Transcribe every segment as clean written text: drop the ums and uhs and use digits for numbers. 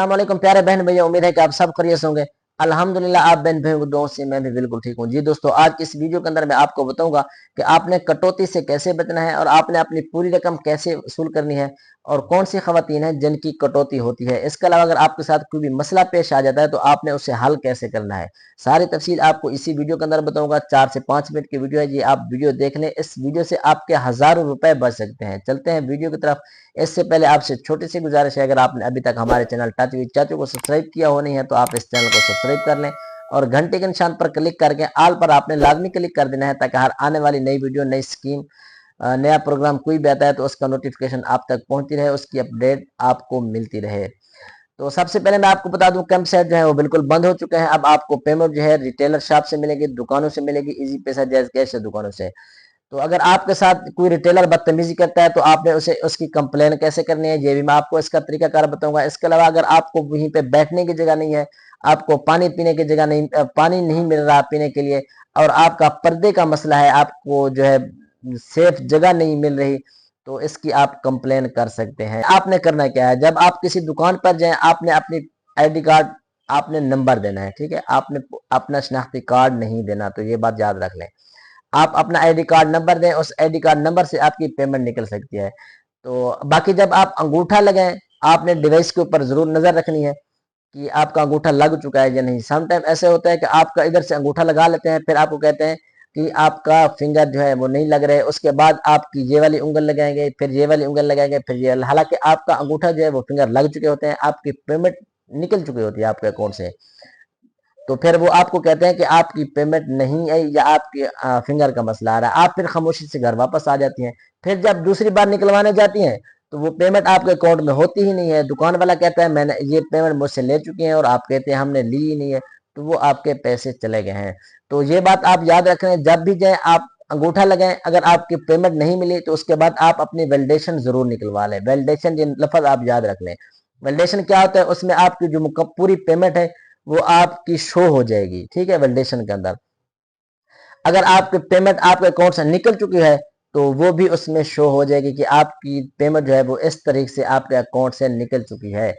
अस्सलामुअलैकुम प्यारे बहन भैया, उम्मीद है कि आप सब खैरियत से होंगे। अल्हम्दुलिल्लाह आप बहन भाइयों की दुआओं से मैं भी बिल्कुल ठीक हूँ। जी दोस्तों, आज की इस वीडियो के अंदर मैं आपको बताऊंगा कि आपने कटौती से कैसे बचना है और आपने अपनी पूरी रकम कैसे वसूल करनी है और कौन सी खवातीन है जिनकी कटौती होती है। इसके अलावा अगर आपके साथ कोई भी मसला पेश आ जाता है तो आपने उसे हल कैसे करना है, सारी तफसील आपको इसी वीडियो के अंदर बताऊंगा। 4 से 5 मिनट की वीडियो है जी, आप वीडियो देख लें। इस वीडियो से आपके हजारों रुपए बच सकते हैं। चलते हैं वीडियो की तरफ। इससे पहले आपसे छोटी सी गुजारिश है, अगर आपने अभी तक हमारे चैनल टच विद चाचू को सब्सक्राइब किया हो नहीं है तो आप इस चैनल को सब्सक्राइब कर लें और घंटे के निशान पर क्लिक करके आल पर आपने लाजमी क्लिक कर देना है, ताकि हर आने वाली नई वीडियो, नई स्कीम, नया प्रोग्राम कोई भी आता है तो उसका नोटिफिकेशन आप तक पहुंचती रहे, उसकी अपडेट आपको मिलती रहे। तो सबसे पहले मैं आपको बता दूं, कैंप सेट जो है वो बिल्कुल बंद हो चुके हैं। अब आपको पेमेंट जो है रिटेलर शॉप से मिलेगी, दुकानों से मिलेगी, इजी पैसा जायज कैश से दुकानों से। तो अगर आपके साथ कोई रिटेलर बदतमीजी करता है तो आपने उसे उसकी कंप्लेन कैसे करनी है, ये भी मैं आपको इसका तरीकाकार बताऊंगा। इसके अलावा अगर आपको वहीं पे बैठने की जगह नहीं है, आपको पानी पीने की जगह नहीं, पानी नहीं मिल रहा पीने के लिए, और आपका पर्दे का मसला है, आपको जो है सेफ जगह नहीं मिल रही, तो इसकी आप कंप्लेन कर सकते हैं। आपने करना क्या है, जब आप किसी दुकान पर जाएं, आपने अपनी आईडी कार्ड, आपने नंबर देना है, ठीक है। आपने अपना शनाख्ती कार्ड नहीं देना, तो ये बात याद रख लें। आप अपना आईडी कार्ड नंबर दें, उस आईडी कार्ड नंबर से आपकी पेमेंट निकल सकती है। तो बाकी जब आप अंगूठा लगाएं, आपने डिवाइस के ऊपर जरूर नजर रखनी है कि आपका अंगूठा लग चुका है या नहीं। सम टाइम ऐसे होता है कि आपका इधर से अंगूठा लगा लेते हैं, फिर आपको कहते हैं कि आपका फिंगर जो है वो नहीं लग रहा है। उसके बाद आपकी ये वाली उंगल लगाएंगे, फिर ये वाली उंगल लगाएंगे, फिर ये, हालांकि आपका अंगूठा जो है वो फिंगर लग चुके होते हैं, आपकी पेमेंट निकल चुकी होती है आपके अकाउंट से। तो फिर वो आपको कहते हैं कि आपकी पेमेंट नहीं आई या आपके फिंगर का मसला आ रहा है। आप फिर खामोशी से घर वापस आ जाती हैं। फिर जब दूसरी बार निकलवाने जाती हैं तो वो पेमेंट आपके अकाउंट में होती ही नहीं है। दुकान वाला कहता है मैंने ये पेमेंट मुझसे ले चुकी है, और आप कहते हैं हमने ली ही नहीं है, तो वो आपके पैसे चले गए हैं। तो ये बात आप याद रखें, जब भी जाए आप अंगूठा लगाएं। अगर आपकी पेमेंट नहीं मिली तो उसके बाद आप अपनी वैलिडेशन जरूर निकलवा लें। वैलिडेशन ये लफ्ज आप याद रख लें। वैलिडेशन क्या होता है, उसमें आपकी जो पूरी पेमेंट है वो आपकी शो हो जाएगी, ठीक है, वैलिडेशन के अंदर। अगर आपकी पेमेंट आपके अकाउंट से निकल चुकी है तो वो भी उसमें शो हो जाएगी कि आपकी पेमेंट जो है वो इस तरीके से आपके अकाउंट से निकल चुकी है।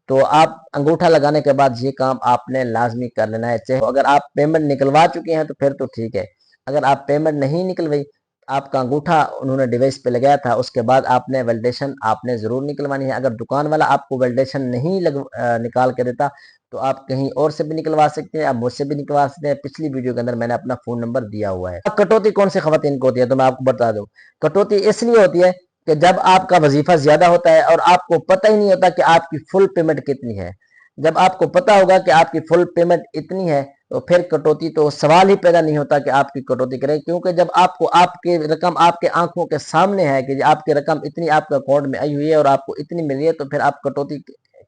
तो आप अंगूठा लगाने के बाद ये काम आपने लाजमी कर लेना है। चाहे अगर आप पेमेंट निकलवा चुके हैं तो फिर तो ठीक है। अगर आप पेमेंट नहीं निकलवाई, आपका अंगूठा उन्होंने डिवाइस पे लगाया था, उसके बाद आपने वैलिडेशन आपने जरूर निकलवानी है। अगर दुकान वाला आपको वैलिडेशन नहीं निकाल के देता तो आप कहीं और से भी निकलवा सकते हैं, आप मुझसे भी निकलवा सकते हैं। पिछली वीडियो के अंदर मैंने अपना फोन नंबर दिया हुआ है। कटौती कौन सी खवातीन को होती है तो मैं आपको बता दूं। कटौती इसलिए होती है कि जब आपका वजीफा ज्यादा होता है और आपको पता ही नहीं होता कि आपकी फुल पेमेंट कितनी है। जब आपको पता होगा कि आपकी फुल पेमेंट इतनी है तो फिर कटौती तो सवाल ही पैदा नहीं होता कि आपकी कटौती करें, क्योंकि जब आपको आपकी रकम आपके आंखों के सामने है कि आपकी रकम इतनी आपके अकाउंट में आई हुई है और आपको इतनी मिल रही है, तो फिर आप कटौती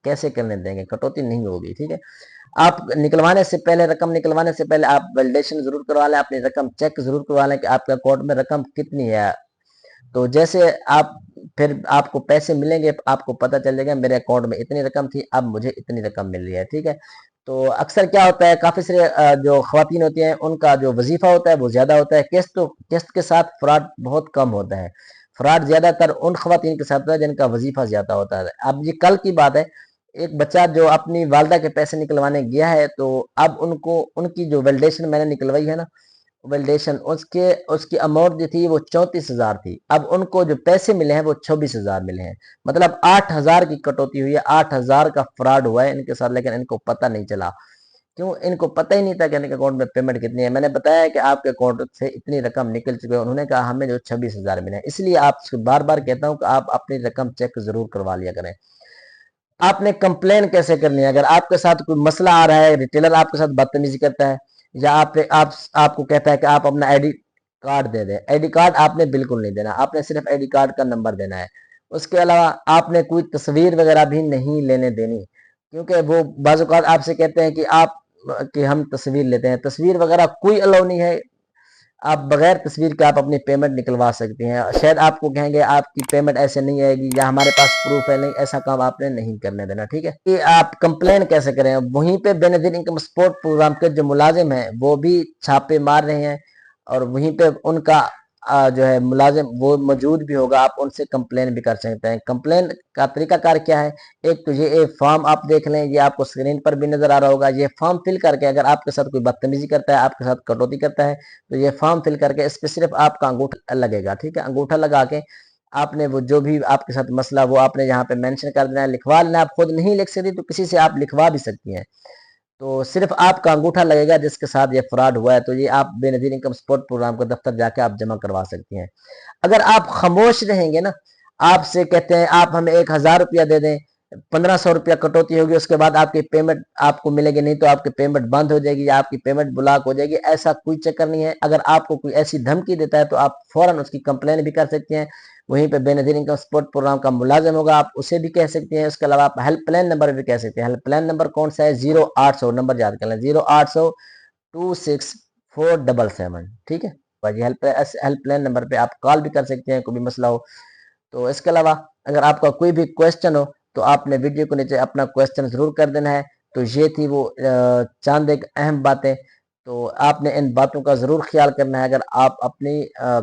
कैसे करने देंगे, कटौती नहीं होगी, ठीक है। आप निकलवाने से पहले, रकम निकलवाने से पहले आप वैलिडेशन जरूर करवा लें, अपनी रकम चेक जरूर करवा लें कि आपके अकाउंट में रकम कितनी है। तो जैसे आप फिर आपको पैसे मिलेंगे, आपको पता चल जाएगा मेरे अकाउंट में इतनी रकम थी, अब मुझे इतनी रकम मिल रही है, ठीक है। तो अक्सर क्या होता है, काफी सारे जो खवातीन होती हैं उनका जो वजीफा होता है वो ज्यादा होता है, किस्त के साथ फ्रॉड बहुत कम होता है। फ्रॉड ज्यादातर उन खवातीन के साथ होता है जिनका वजीफा ज्यादा होता है। अब ये कल की बात है, एक बच्चा जो अपनी वालदा के पैसे निकलवाने गया है, तो अब उनको उनकी जो वैलिडेशन मैंने निकलवाई है ना, वैलिडेशन उसके उसकी अमाउंट जो थी वो 34,000 थी। अब उनको जो पैसे मिले हैं वो 26,000 मिले हैं। मतलब 8,000 की कटौती हुई है, 8,000 का फ्रॉड हुआ है इनके साथ, लेकिन इनको पता नहीं चला। क्यों? इनको पता ही नहीं था कि इनके अकाउंट में पेमेंट कितनी है। मैंने बताया है कि आपके अकाउंट से इतनी रकम निकल चुकी है, उन्होंने कहा हमें जो 26,000 मिले हैं। इसलिए आपसे बार बार कहता हूँ कि आप अपनी रकम चेक जरूर करवा लिया करें। आपने कंप्लेन कैसे करनी है, अगर आपके साथ कोई मसला आ रहा है, रिटेलर आपके साथ बदतमीजी करता है या आपको कहता है कि आप अपना आईडी कार्ड दे दें, आईडी कार्ड आपने बिल्कुल नहीं देना, आपने सिर्फ आईडी कार्ड का नंबर देना है। उसके अलावा आपने कोई तस्वीर वगैरह भी नहीं लेने देनी, क्योंकि वो बाज़ औक़ात आपसे कहते हैं कि हम तस्वीर लेते हैं। तस्वीर वगैरह कोई अलाउ नहीं है। आप बगैर तस्वीर के आप अपनी पेमेंट निकलवा सकती हैं। शायद आपको कहेंगे आपकी पेमेंट ऐसे नहीं आएगी या हमारे पास प्रूफ है, नहीं, ऐसा काम आपने नहीं करने देना, ठीक है। कि आप कंप्लेन कैसे करें, वहीं पे बेनजीर इनकम सपोर्ट प्रोग्राम के जो मुलाजिम हैं वो भी छापे मार रहे हैं और वहीं पे उनका جو ہے ملازم وہ موجود بھی ہوگا، آپ ان سے کمپلین بھی کر سکتے ہیں۔ کمپلین کا طریقہ کار کیا ہے؟ ایک تو یہ فارم آپ دیکھ لیں، یہ آپ کو اسکرین پر بھی نظر آ رہا ہوگا۔ یہ فارم فل کر کے اگر آپ کے ساتھ کوئی بدتمیزی کرتا ہے، آپ کے ساتھ کٹوتی کرتا ہے، تو یہ فارم فل کر کے اس پہ صرف آپ کا انگوٹھا لگے گا، ٹھیک ہے؟ انگوٹھا لگا کے آپ نے وہ جو بھی آپ کے ساتھ مسئلہ وہ آپ نے یہاں پہ مینشن کر دینا ہے، لکھوا لینا۔ آپ خود نہیں لکھ سکتی تو کسی سے آپ لکھوا بھی سکتی ہیں، تو صرف آپ کا انگوٹھا لگے گا جس کے ساتھ یہ فراڈ ہوا ہے، تو یہ آپ بے نظیر انکم سپورٹ پروگرام کے دفتر جا کے آپ جمع کروا سکتی ہیں۔ اگر آپ خاموش رہیں گے نا، آپ سے کہتے ہیں آپ ہمیں 1000 روپیہ دے دیں، 1500 روپیہ کٹوتی ہوگی، اس کے بعد آپ کی پیمنٹ آپ کو ملے گی، نہیں تو آپ کی پیمنٹ بند ہو جائے گی یا آپ کی پیمنٹ بلاک ہو جائے گی، ایسا کوئی چکر نہیں ہے۔ اگر آپ کو کوئی ایسی دھمکی دیتا ہے تو آپ فوراً اس کی کمپلین بھی کر سکتے ہیں، وہیں پہ بے نظیر انکم سپورٹ پروگرام کا ملازم ہوگا، آپ اسے بھی کہہ سکتے ہیں۔ اس کے علاوہ آپ ہیلپ لائن نمبر بھی کہہ سکتے ہیں۔ ہیلپ لائن نمبر کون سا ہے؟ 0800 نمبر یاد کر لیں، 0800 26477، ٹھیک ہے بھائی؟ ہیلپ لائن نمبر پہ آپ کال بھی کر سکتے ہیں کوئی بھی مسئلہ ہو تو۔ اس کے علاوہ اگر آپ کا کوئی بھی کویسچن ہو تو آپ نے ویڈیو کو نیچے اپنا کویسچن ضرور کر دینا ہے۔ تو یہ تھی وہ چاند ایک اہم باتیں، تو آپ نے ان باتوں کا ضرور خیال کرنا ہے۔ اگر آپ اپنی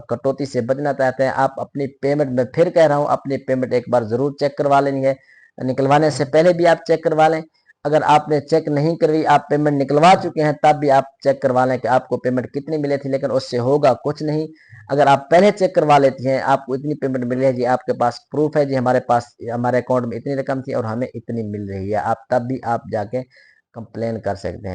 کٹوتی سے بچنا چاہتے ہیں، آپ اپنی پیمنٹ میں پھر کہہ رہا ہوں اپنی پیمنٹ ایک بار ضرور چیک کروا لینی ہے، نکلوانے سے پہلے بھی آپ چیک کروا لیں۔ اگر آپ نے چیک نہیں کروی، آپ پیمنٹ نکلوا چکے ہیں، تب بھی آپ چیک کروا لیں کہ آپ کو پیمنٹ کتنی ملی تھی، لیکن اس سے ہوگا کچھ نہیں۔ اگر آپ پہلے چیک کروا لیتی ہیں آپ کو اتنی پیمنٹ ملی ہے جی، آپ کے پاس پروف ہے جی، ہمارے پاس ہمارے اکاؤنٹ میں اتنی رقم تھی اور ہمیں اتنی مل رہی ہے، آپ تب بھی آپ جا کے کمپلین کر سکتے ہیں۔